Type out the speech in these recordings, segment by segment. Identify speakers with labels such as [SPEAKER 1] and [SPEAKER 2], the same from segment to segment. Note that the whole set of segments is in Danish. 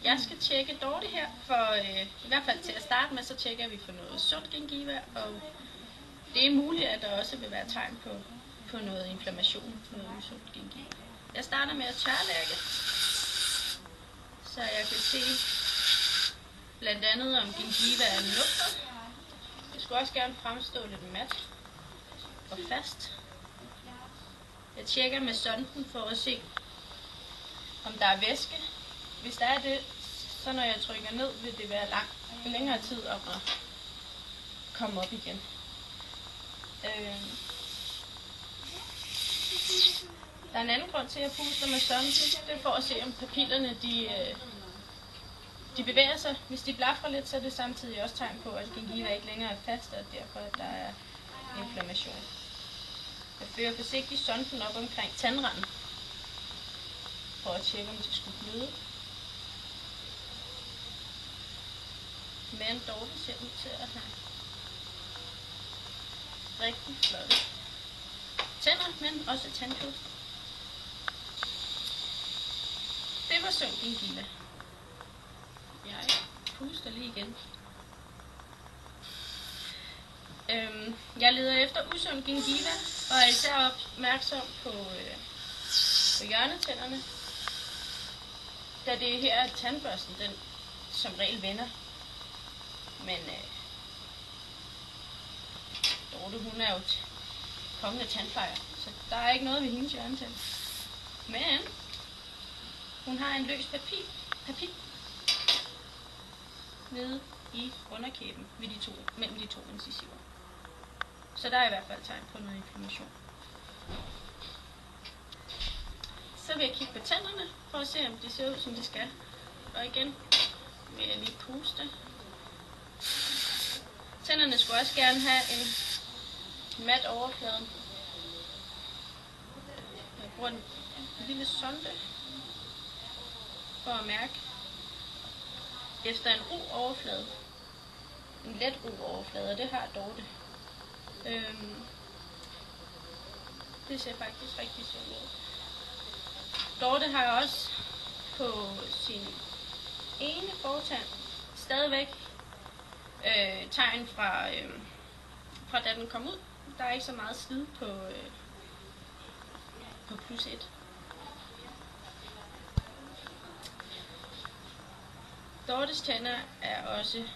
[SPEAKER 1] Jeg skal tjekke Dorte her, for i hvert fald til at starte med, så tjekker vi for noget sundt gingiva, og det er muligt, at der også vil være tegn på noget inflammation, noget usundt gingiva. Jeg starter med at tørlægge, så jeg kan se blandt andet, om gingiva er luftet. Det skulle også gerne fremstå lidt mat og fast. Jeg tjekker med sonden for at se, om der er væske. Hvis der er det, så når jeg trykker ned, vil det være længere tid om at komme op igen. Der er en anden grund til, at jeg puster med sonden. Det er for at se, om papillerne de bevæger sig. Hvis de blafrer lidt, så er det samtidig også tegn på, at gingiva ikke længere er fast, og derfor at der er inflammation. Jeg fører forsigtigt sonden op omkring tandranden, for at tjekke, om det skulle bløde. Men Dorte ser ud til at have rigtig flotte tænder, men også tandkød. Det var sund gingiva. Jeg puster lige igen. Jeg leder efter usund gingiva, og er især opmærksom på hjørnetænderne, da det er her, at tandbørsten den som regel vender. Men Dorte, hun er jo kommende tandplejer, så der er ikke noget ved hendes hjørnetænder. Men hun har en løs papil nede i underkæben mellem de to incisiver. Så der er i hvert fald tegn på noget inflammation. Så vil jeg kigge på tænderne for at se, om det ser ud, som det skal. Og igen vil jeg lige puste. Tænderne skulle også gerne have en mat overflade. Jeg bruger en lille sonde for at mærke efter en ru overflade. En let ru overflade, og det har Dorte. Det ser faktisk rigtig sundt ud. Dorte har også på sin ene fortand stadigvæk tegn fra da den kom ud. Der er ikke så meget slid på plus 1. Dortes tænder er også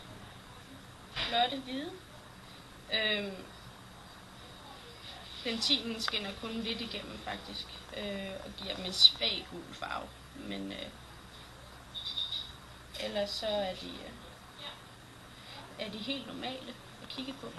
[SPEAKER 1] flotte hvide. Dentinen skinner kun lidt igennem faktisk, og giver dem en svag gul farve. Men ellers så er de helt normale at kigge på.